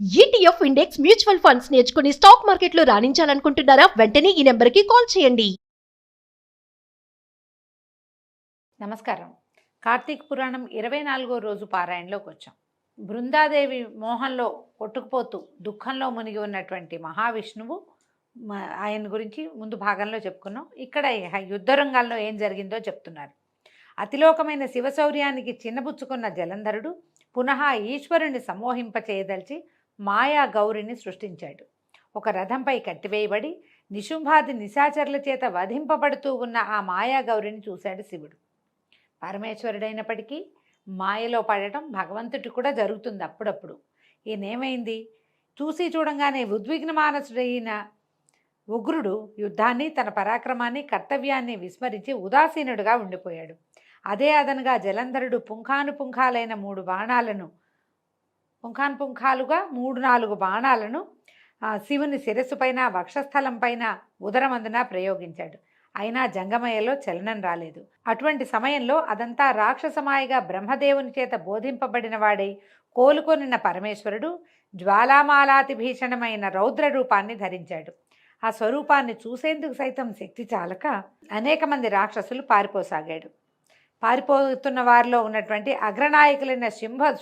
ETF index mutual funds నేర్చుకుని stock మార్కెట్లో రాణించాలనుకుంటున్నారా? వెంటనే ఈ నెంబర్కి కాల్ చేయండి. నమస్కారం. కార్తీక పురాణం 24వ రోజు పారాయణలోకి వచ్చాం. బృందాదేవి మోహంలో కొట్టుకుపోతూ దుఃఖంలో మునిగి ఉన్నటువంటి మహావిష్ణువు ఆయన గురించి ముందు భాగంలో చెప్పుకున్నాం. ఇక్కడ యుద్ధ రంగాల్లో ఏం జరిగిందో చెప్తున్నారు. అతిలోకమైన శివశౌర్యానికి చిన్నబుచ్చుకున్న జలంధరుడు పునః ఈశ్వరుని సమ్మోహింపచేయదలిచి మాయా గౌరిని సృష్టించాడు. ఒక రథంపై కట్టివేయబడి నిశుంభాది నిశాచరుల చేత వధింపబడుతూ ఉన్న ఆ మాయా గౌరిని చూశాడు శివుడు. పరమేశ్వరుడైనప్పటికీ మాయలో పడటం భగవంతుడికి కూడా జరుగుతుంది అప్పుడప్పుడు. ఈయనేమైంది, చూసి చూడంగానే ఉద్విగ్న మానసుడైన ఉగ్రుడు యుద్ధాన్ని, తన పరాక్రమాన్ని, కర్తవ్యాన్ని విస్మరించి ఉదాసీనుడుగా ఉండిపోయాడు. అదే అదనుగా జలంధరుడు పుంఖానుపుంఖాలైన 3-4 బాణాలను శివుని శిరస్సు పైన, వక్షస్థలం పైన, ఉదరమందున ప్రయోగించాడు. అయినా జంగమయ్యలో చలనం రాలేదు. అటువంటి సమయంలో అదంతా రాక్షసమాయిగా బ్రహ్మదేవుని చేత బోధింపబడిన వాడై కోలుకొనిన పరమేశ్వరుడు జ్వాలామాలాతి భీషణమైన రౌద్ర రూపాన్ని ధరించాడు. ఆ స్వరూపాన్ని చూసేందుకు సైతం శక్తి చాలక అనేక మంది రాక్షసులు పారిపోసాగాడు. పారిపోతున్న వారిలో ఉన్నటువంటి అగ్రనాయకులైన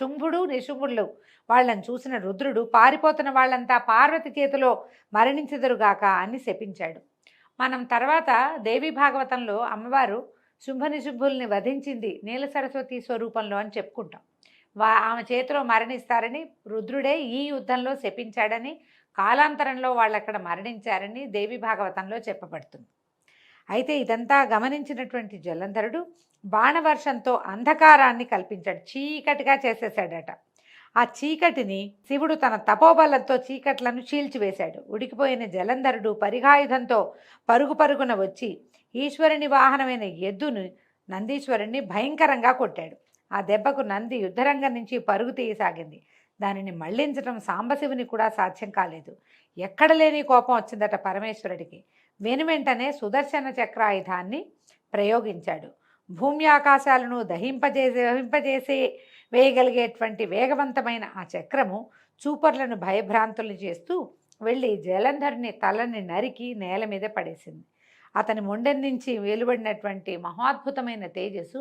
శుంభుడు, నిశుంభుడు వాళ్ళని చూసిన రుద్రుడు పారిపోతున్న వాళ్ళంతా పార్వతి చేతిలో మరణించెదరుగాక అని శపించాడు. మనం తర్వాత దేవీ భాగవతంలో అమ్మవారు శుంభనిశుంభుల్ని వధించింది నీల సరస్వతి స్వరూపంలో అని చెప్పుకుంటాం. ఆమె చేతిలో మరణిస్తారని రుద్రుడే ఈ యుద్ధంలో శపించాడని, కాలాంతరంలో వాళ్ళు అక్కడ మరణించారని దేవీ భాగవతంలో చెప్పబడుతుంది. అయితే ఇదంతా గమనించినటువంటి జలంధరుడు బాణవర్షంతో అంధకారాన్ని కల్పించాడు, చీకటిగా చేసేసాడట. ఆ చీకటిని శివుడు తన తపోబలంతో చీకట్లను చీల్చివేశాడు. ఉడికిపోయిన జలంధరుడు పరిఘాయుధంతో పరుగున వచ్చి ఈశ్వరుని వాహనమైన ఎద్దును నందీశ్వరుణ్ణి భయంకరంగా కొట్టాడు. ఆ దెబ్బకు నంది యుద్ధరంగం నుంచి పరుగు తీయసాగింది. దానిని మళ్లించడం సాంబశివుని కూడా సాధ్యం కాలేదు. ఎక్కడ లేని కోపం వచ్చిందట పరమేశ్వరుడికి. వెనువెంటనే చక్రాయుధాన్ని ప్రయోగించాడు. భూమి ఆకాశాలను దహింపజేసే వేయగలిగేటువంటి వేగవంతమైన ఆ చక్రము చూపర్లను భయభ్రాంతులు చేస్తూ వెళ్ళి జలంధరుని తలని నరికి నేల మీద పడేసింది. అతని మొండెం నుంచి వెలువడినటువంటి మహాద్భుతమైన తేజస్సు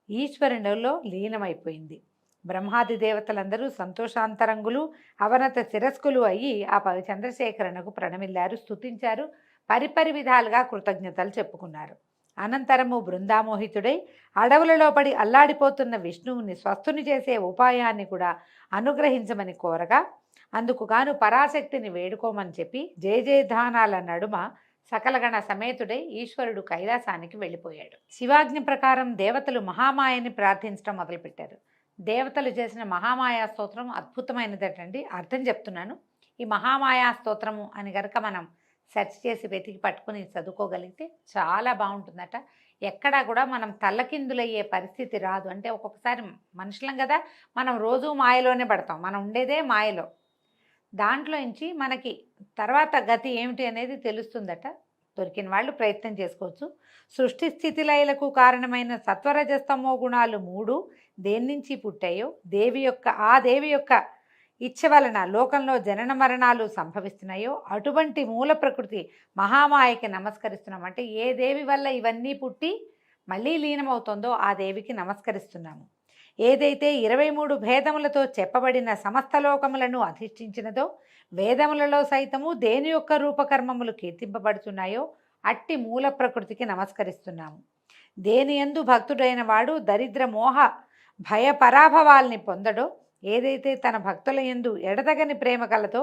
ఈశ్వరునిలో లీనమైపోయింది. బ్రహ్మాది దేవతలందరూ సంతోషాంతరంగులు, అవనత శిరస్కులు అయ్యి ఆ చంద్రశేఖరునకు ప్రణమిల్లారు, స్తుతించారు, పరిపరి విధాలుగా కృతజ్ఞతలు చెప్పుకున్నారు. అనంతరము బృందామోహితుడై అడవులలో పడి అల్లాడిపోతున్న విష్ణువుని స్వస్థుని చేసే ఉపాయాన్ని కూడా అనుగ్రహించమని కోరగా అందుకు గాను పరాశక్తిని వేడుకోమని చెప్పి జయజయధానాల నడుమ సకలగణ సమేతుడై ఈశ్వరుడు కైలాసానికి వెళ్ళిపోయాడు. శివాజ్ఞ ప్రకారం దేవతలు మహామాయని ప్రార్థించడం మొదలుపెట్టారు. దేవతలు చేసిన మహామాయా స్తోత్రం అద్భుతమైనదటండి. అర్థం చెప్తున్నాను. ఈ మహామాయా స్తోత్రము అని కనుక మనం సెర్చ్ చేసి వెతికి పట్టుకుని చదువుకోగలిగితే చాలా బాగుంటుందట. ఎక్కడా కూడా మనం తల్లకిందులయ్యే పరిస్థితి రాదు. అంటే ఒక్కొక్కసారి మనుషులం కదా, మనం రోజు మాయలోనే పడతాం, మనం ఉండేదే మాయలో. దాంట్లో నుంచి మనకి తర్వాత గతి ఏమిటి అనేది తెలుస్తుందట. దొరికిన వాళ్ళు ప్రయత్నం చేసుకోవచ్చు. సృష్టి స్థితిలయలకు కారణమైన సత్వరజస్తమో గుణాలు 3 దేని నుంచి పుట్టాయో ఆ దేవి యొక్క ఇచ్చ వలన లోకంలో జనన మరణాలు సంభవిస్తున్నాయో అటువంటి మూల ప్రకృతి మహామాయకి నమస్కరిస్తున్నాం. అంటే ఏ దేవి వల్ల ఇవన్నీ పుట్టి మళ్ళీ లీనమవుతుందో ఆ దేవికి నమస్కరిస్తున్నాము. ఏదైతే 23 భేదములతో చెప్పబడిన సమస్త లోకములను అధిష్ఠించినదో, వేదములలో సైతము దేని యొక్క రూపకర్మములు కీర్తింపబడుతున్నాయో అట్టి మూల ప్రకృతికి నమస్కరిస్తున్నాము. దేని యందు భక్తుడైన వాడు దరిద్ర మోహ భయ పరాభవాల్ని పొందడో, ఏదైతే తన భక్తుల యందు ఎడతగని ప్రేమ కలతో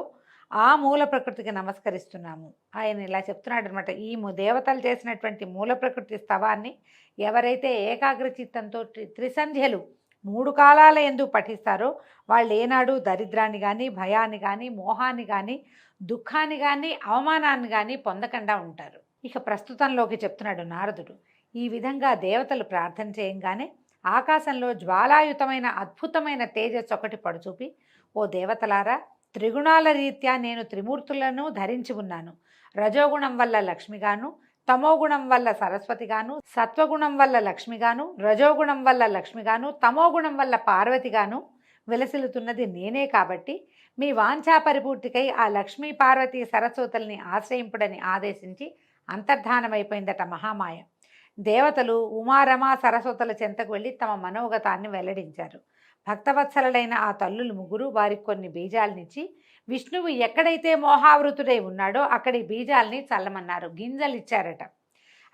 ఆ మూల ప్రకృతికి నమస్కరిస్తున్నాము. ఆయన ఇలా చెప్తున్నాడు అనమాట. ఈ దేవతలు చేసినటువంటి మూల ప్రకృతి స్తవాన్ని ఎవరైతే ఏకాగ్ర చిత్తంతో త్రిసంధ్యలు 3 కాలాల యందు పఠిస్తారో వాళ్ళు ఏనాడు దరిద్రాన్ని కానీ, భయాన్ని కానీ, మోహాన్ని కానీ, దుఃఖాన్ని కానీ, అవమానాన్ని కానీ పొందకుండా ఉంటారు. ఇక ప్రస్తుతంలోకి చెప్తున్నాడు నారదుడు. ఈ విధంగా దేవతలు ప్రార్థన చేయంగానే ఆకాశంలో జ్వాలాయుతమైన అద్భుతమైన తేజస్సు ఒకటి పడుచూపి, ఓ దేవతలారా, త్రిగుణాల రీత్యా నేను త్రిమూర్తులను ధరించి ఉన్నాను. రజోగుణం వల్ల లక్ష్మిగాను, తమోగుణం వల్ల సరస్వతిగాను, సత్వగుణం వల్ల లక్ష్మిగాను, రజోగుణం వల్ల లక్ష్మిగాను, తమోగుణం వల్ల పార్వతిగాను విలసిల్లుతున్నది నేనే. కాబట్టి మీ వాంఛా పరిపూర్తికై ఆ లక్ష్మీ పార్వతీ సరస్వతుల్ని ఆశ్రయింపుడని ఆదేశించి అంతర్ధానమైపోయిందట మహామాయ. దేవతలు ఉమారమ సరస్వతుల చెంతకు వెళ్ళి తమ మనోగతాన్ని వెల్లడించారు. భక్తవత్సలైన ఆ తల్లులు ముగ్గురు వారికి కొన్ని బీజాలనిచ్చి విష్ణువు ఎక్కడైతే మోహావృతుడై ఉన్నాడో అక్కడి బీజాల్ని చల్లమన్నారు. గింజలు ఇచ్చారట.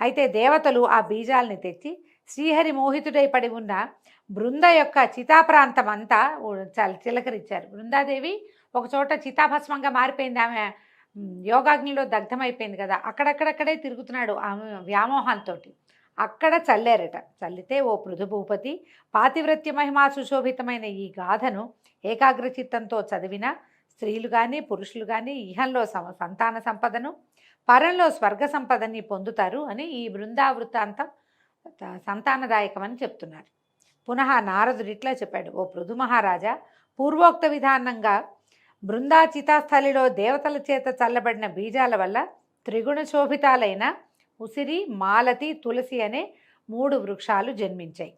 అయితే దేవతలు ఆ బీజాల్ని తెచ్చి శ్రీహరి మోహితుడై పడి ఉన్న బృంద యొక్క చితాప్రాంతం అంతా చిలకరించారు. బృందాదేవి ఒక చోట చితాభస్మంగా మారిపోయింది. ఆమె యోగాగ్నిలో దగ్ధమైపోయింది కదా, అక్కడక్కడక్కడే తిరుగుతున్నాడు ఆమె వ్యామోహంతో. అక్కడ చల్లారట. చల్లితే ఓ పృథుభూపతి, పాతివ్రత్య మహిమా సుశోభితమైన ఈ గాథను ఏకాగ్రచిత్తంతో చదివిన స్త్రీలు కానీ పురుషులు కానీ ఇహంలో సంతాన సంపదను, పరంలో స్వర్గ సంపదని పొందుతారు అని ఈ బృందావృత్తాంతం సంతానదాయకమని చెప్తున్నారు. పునః నారదుడు ఇట్లా చెప్పాడు: ఓ పృథు మహారాజా, పూర్వోక్త విధానంగా బృందాచితాస్థలిలో దేవతల చేత చల్లబడిన బీజాల వల్ల త్రిగుణ శోభితాలైన ఉసిరి, మాలతి, తులసి అనే 3 వృక్షాలు జన్మించాయి.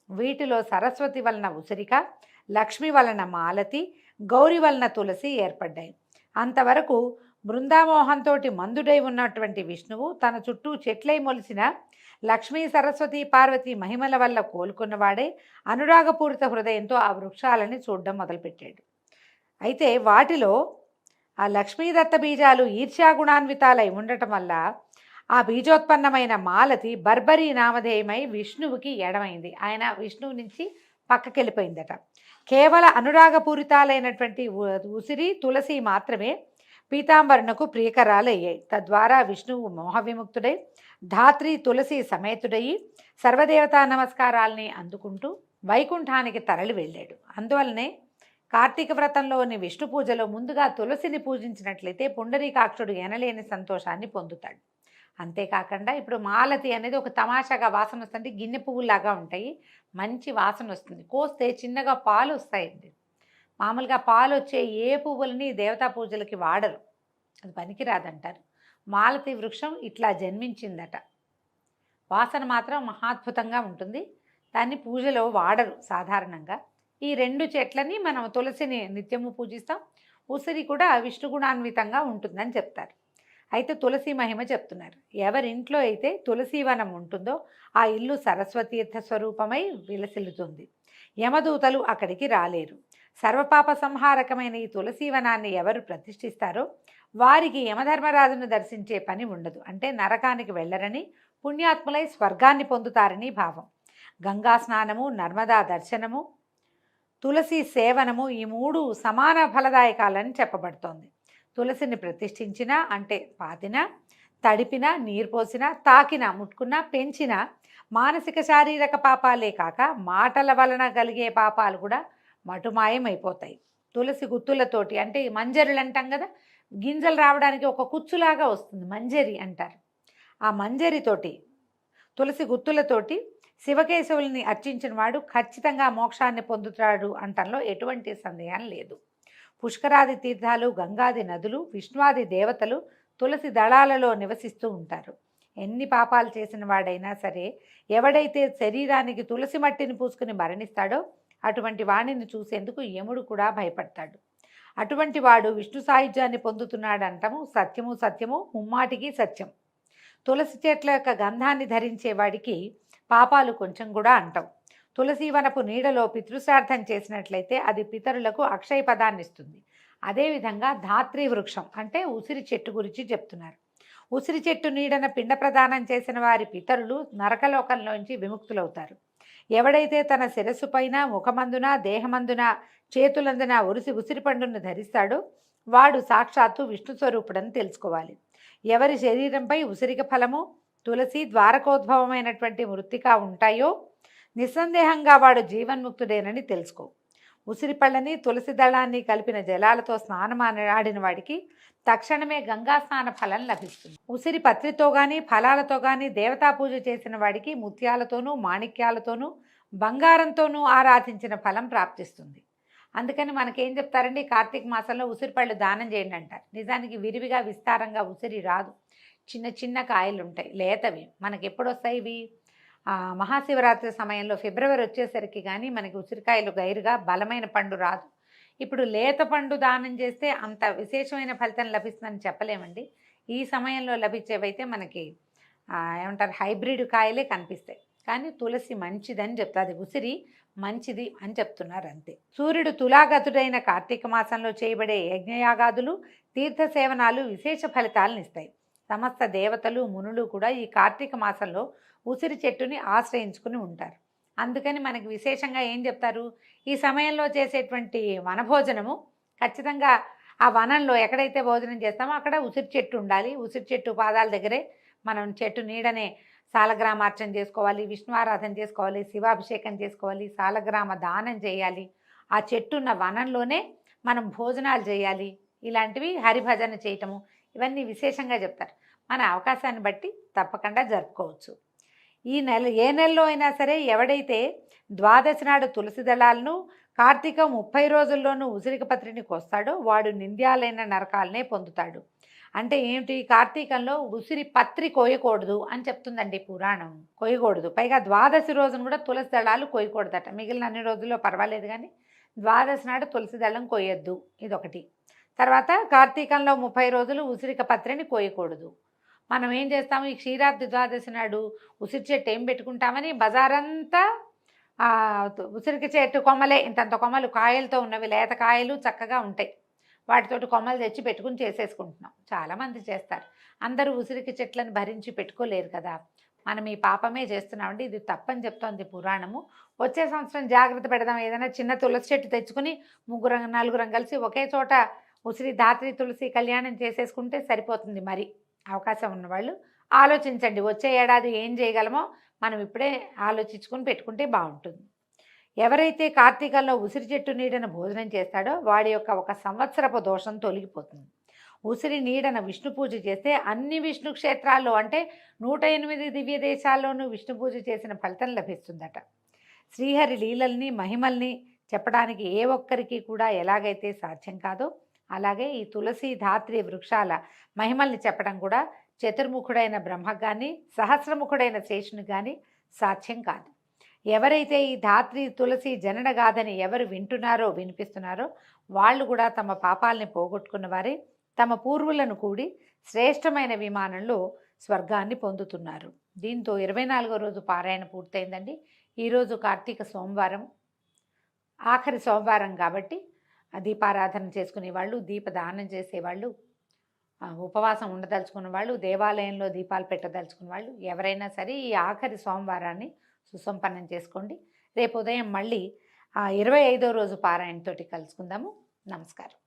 వీటిలో సరస్వతి వలన ఉసిరిక, లక్ష్మి వలన మాలతి, గౌరి వలన తులసి ఏర్పడ్డాయి. అంతవరకు బృందామోహంతో మందుడై ఉన్నటువంటి విష్ణువు తన చుట్టూ చెట్లై మొలిసిన లక్ష్మీ సరస్వతి పార్వతి మహిమల వల్ల కోలుకున్నవాడే అనురాగపూరిత హృదయంతో ఆ వృక్షాలని చూడడం మొదలుపెట్టాడు. అయితే వాటిలో ఆ లక్ష్మీదత్త బీజాలు ఈర్ష్యాగుణాన్వితాలై ఉండటం వల్ల ఆ బీజోత్పన్నమైన మాలతి బర్బరీ నామధేయమై విష్ణువుకి ఎడమైంది. ఆయన విష్ణువు నుంచి పక్కకెళ్ళిపోయిందట. కేవల అనురాగపూరితాలైనటువంటి ఉసిరి, తులసి మాత్రమే పీతాంబరునకు ప్రియకరాలయ్యాయి. తద్వారా విష్ణువు మోహవిముక్తుడై ధాత్రి తులసి సమేతుడయి సర్వదేవతా నమస్కారాల్ని అందుకుంటూ వైకుంఠానికి తరలి వెళ్ళాడు. అందువల్లనే కార్తీక వ్రతంలోని విష్ణు పూజలో ముందుగా తులసిని పూజించినట్లయితే పుండరీకాక్షుడు ఎనలేని సంతోషాన్ని పొందుతాడు. అంతేకాకుండా ఇప్పుడు మాలతి అనేది ఒక తమాషాగా వాసన వస్తుంది. గిన్నె పువ్వులాగా ఉంటాయి, మంచి వాసన వస్తుంది. కోస్తే చిన్నగా పాలు వస్తాయండి. మామూలుగా పాలు వచ్చే ఏ పువ్వులని దేవతా పూజలకి వాడరు, అది పనికిరాదంటారు. మాలతి వృక్షం ఇట్లా జన్మించిందట. వాసన మాత్రం మహాద్భుతంగా ఉంటుంది. దాన్ని పూజలో వాడరు సాధారణంగా. ఈ 2 చెట్లని మనం తులసిని నిత్యము పూజిస్తాం. ఉసిరి కూడా విష్ణుగుణాన్వితంగా ఉంటుందని చెప్తారు. అయితే తులసి మహిమ చెప్తున్నారు. ఎవరింట్లో అయితే తులసీవనం ఉంటుందో ఆ ఇల్లు సరస్వతీర్థ స్వరూపమై విలసిల్లుతుంది. యమదూతలు అక్కడికి రాలేరు. సర్వపాప సంహారకమైన ఈ తులసీవనాన్ని ఎవరు ప్రతిష్ఠిస్తారో వారికి యమధర్మరాజును దర్శించే పని ఉండదు. అంటే నరకానికి వెళ్ళరని, పుణ్యాత్ములై స్వర్గాన్ని పొందుతారని భావం. గంగా స్నానము, నర్మదా దర్శనము, తులసి సేవనము ఈ 3 సమాన ఫలదాయకాలని చెప్పబడుతోంది. తులసిని ప్రతిష్ఠించిన అంటే పాతిన, తడిపిన, నీరు పోసిన, తాకిన, ముట్టుకున్న, పెంచిన మానసిక శారీరక పాపాలే కాక మాటల వలన కలిగే పాపాలు కూడా మటుమాయమైపోతాయి. తులసి గుత్తులతోటి, అంటే మంజరులు అంటాం కదా, గింజలు రావడానికి ఒక కుచ్చులాగా వస్తుంది, మంజరి అంటారు. ఆ మంజరితోటి, తులసి గుత్తులతోటి శివకేశవుల్ని అర్చించిన వాడు ఖచ్చితంగా మోక్షాన్ని పొందుతాడు అంటంలో ఎటువంటి సందేహం లేదు. పుష్కరాది తీర్థాలు, గంగాది నదులు, విష్ణువాది దేవతలు తులసి దళాలలో నివసిస్తూ ఉంటారు. ఎన్ని పాపాలు చేసిన వాడైనా సరే, ఎవడైతే శరీరానికి తులసి మట్టిని పూసుకుని మరణిస్తాడో అటువంటి వాణిని చూసేందుకు యముడు కూడా భయపడతాడు. అటువంటి వాడు విష్ణు సాయుధ్యాన్ని పొందుతున్నాడంటాము సత్యము సత్యము, ముమ్మాటికి సత్యం. తులసి చెట్ల యొక్క గంధాన్ని ధరించే వాడికి పాపాలు కొంచెం కూడా అంటావు. తులసీవనపు నీడలో పితృశ్రార్థం చేసినట్లయితే అది పితరులకు అక్షయ పదాన్ని ఇస్తుంది. అదేవిధంగా ధాత్రి వృక్షం అంటే ఉసిరి చెట్టు గురించి చెప్తున్నారు. ఉసిరి చెట్టు నీడన పిండ ప్రదానం చేసిన వారి పితరులు నరకలోకంలోంచి విముక్తులవుతారు. ఎవడైతే తన శిరస్సు పైన, ముఖమందున, దేహమందున, చేతులందున ఉసిరి పండును ధరిస్తాడో వాడు సాక్షాత్తు విష్ణు స్వరూపుడని తెలుసుకోవాలి. ఎవరి శరీరంపై ఉసిరిక ఫలము, తులసి, ద్వారకోద్భవమైనటువంటి మృత్తిక ఉంటాయో నిస్సందేహంగా వాడు జీవన్ముక్తుడేనని తెలుసుకో. ఉసిరి పళ్ళని, తులసి దళాన్ని కలిపిన జలాలతో స్నానమాడిన వాడికి తక్షణమే గంగా స్నాన ఫలం లభిస్తుంది. ఉసిరి పత్రితో కానీ ఫలాలతో కానీ దేవతా పూజ చేసిన వాడికి ముత్యాలతోనూ, మాణిక్యాలతోనూ, బంగారంతోనూ ఆరాధించిన ఫలం ప్రాప్తిస్తుంది. అందుకని మనకేం చెప్తారండి, కార్తీక మాసంలో ఉసిరి పళ్ళు దానం చేయండి అంటారు. నిజానికి విరివిగా విస్తారంగా ఉసిరి రాదు, చిన్న చిన్న కాయలు ఉంటాయి, లేతవి. మనకి ఎప్పుడు వస్తాయి ఇవి? మహాశివరాత్రి సమయంలో ఫిబ్రవరి వచ్చేసరికి కానీ మనకి ఉసిరికాయలు గైరుగా బలమైన పండు రాదు. ఇప్పుడు లేత పండు దానం చేస్తే అంత విశేషమైన ఫలితం లభిస్తుందని చెప్పలేమండి. ఈ సమయంలో లభించేవైతే మనకి ఏమంటారు, హైబ్రిడ్ కాయలే కనిపిస్తాయి. కానీ తులసి మంచిదని చెప్తాది, ఉసిరి మంచిది అని చెప్తున్నారు అంతే. సూర్యుడు తులాగతుడైన కార్తీక మాసంలో చేయబడే యజ్ఞయాగాదులు, తీర్థ సేవనాలు విశేష ఫలితాలను ఇస్తాయి. సమస్త దేవతలు, మునులు కూడా ఈ కార్తీక మాసంలో ఉసిరి చెట్టుని ఆశ్రయించుకుని ఉంటారు. అందుకని మనకి విశేషంగా ఏం చెప్తారు, ఈ సమయంలో చేసేటువంటి వనభోజనము ఖచ్చితంగా ఆ వనంలో ఎక్కడైతే భోజనం చేస్తామో అక్కడ ఉసిరి చెట్టు ఉండాలి. ఉసిరి చెట్టు పాదాల దగ్గరే మనం చెట్టు నీడనే సాలగ్రామార్చన చేసుకోవాలి, విష్ణు ఆరాధన చేసుకోవాలి, శివాభిషేకం చేసుకోవాలి, సాలగ్రామ దానం చేయాలి. ఆ చెట్టున్న వనంలోనే మనం భోజనాలు చేయాలి. ఇలాంటివి హరిభజన చేయటము, ఇవన్నీ విశేషంగా చెప్తారు. మన అవకాశాన్ని బట్టి తప్పకుండా జరుపుకోవచ్చు. ఈ నెల ఏ నెలలో అయినా సరే ఎవడైతే ద్వాదశి నాడు తులసి దళాలను, కార్తీక 30 రోజుల్లోనూ ఉసిరిక పత్రిని కోస్తాడో వాడు నింద్యాలైన నరకాలనే పొందుతాడు. అంటే ఏమిటి, కార్తీకంలో ఉసిరి పత్రి కోయకూడదు అని చెప్తుందండి పురాణం. కోయకూడదు. పైగా ద్వాదశి రోజున కూడా తులసి దళాలు కోయకూడదట. మిగిలిన అన్ని రోజుల్లో పర్వాలేదు, కానీ ద్వాదశి నాడు తులసి దళం కోయొద్దు, ఇదొకటి. తర్వాత కార్తీకంలో 30 రోజులు ఉసిరిక పత్రిని కోయకూడదు. మనం ఏం చేస్తాము, ఈ క్షీరాబ్ది ద్వాదశి నాడు ఉసిరి చెట్టు ఏం పెట్టుకుంటామని బజారంతా ఉసిరిక చెట్టు కొమ్మలే, ఇంతంత కొమ్మలు కాయలతో ఉన్నవి, లేత కాయలు చక్కగా ఉంటాయి, వాటితోటి కొమ్మలు తెచ్చి పెట్టుకుని చేసేసుకుంటున్నాం. చాలామంది చేస్తారు. అందరూ ఉసిరికి చెట్లను భరించి పెట్టుకోలేరు కదా. మనం ఈ పాపమే చేస్తున్నామండి, ఇది తప్పని చెప్తోంది పురాణము. వచ్చే సంవత్సరం జాగ్రత్త పెడదాం. ఏదైనా చిన్న తులసి చెట్టు తెచ్చుకుని 3-4 కలిసి ఒకే చోట ఉసిరి ధాత్రి తులసి కళ్యాణం చేసేసుకుంటే సరిపోతుంది. మరి అవకాశం ఉన్నవాళ్ళు ఆలోచించండి. వచ్చే ఏడాది ఏం చేయగలమో మనం ఇప్పుడే ఆలోచించుకొని పెట్టుకుంటే బాగుంటుంది. ఎవరైతే కార్తీకంలో ఉసిరి చెట్టు నీడను భోజనం చేస్తాడో వాడి యొక్క 1 సంవత్సరపు దోషం తొలగిపోతుంది. ఉసిరి నీడన విష్ణు పూజ చేస్తే అన్ని విష్ణు క్షేత్రాల్లో, అంటే 108 దివ్య దేశాల్లోనూ విష్ణు పూజ చేసిన ఫలితం లభిస్తుందట. శ్రీహరి లీలల్ని, మహిమల్ని చెప్పడానికి ఏ ఒక్కరికి కూడా ఎలాగైతే సాధ్యం కాదో, అలాగే ఈ తులసి ధాత్రి వృక్షాల మహిమల్ని చెప్పడం కూడా చతుర్ముఖుడైన బ్రహ్మకు కానీ, సహస్రముఖుడైన శేషునికి కానీ సాధ్యం కాదు. ఎవరైతే ఈ ధాత్రి తులసి జననగాథని ఎవరు వింటున్నారో, వినిపిస్తున్నారో వాళ్ళు కూడా తమ పాపాలని పోగొట్టుకున్న వారే, తమ పూర్వులను కూడి శ్రేష్టమైన విమానంలో స్వర్గాన్ని పొందుతున్నారు. దీంతో 24వ రోజు పారాయణ పూర్తయిందండి. ఈరోజు కార్తీక సోమవారం, ఆఖరి సోమవారం కాబట్టి దీపారాధన చేసుకునే వాళ్ళు, దీపదానం చేసేవాళ్ళు, ఉపవాసం ఉండదలుచుకున్న వాళ్ళు, దేవాలయంలో దీపాలు పెట్టదలుచుకున్న వాళ్ళు ఎవరైనా సరే ఈ ఆఖరి సోమవారాన్ని సుసంపన్నం చేసుకోండి. రేపు ఉదయం మళ్ళీ 25వ రోజు పారాయణతోటి కలుసుకుందాము. నమస్కారం.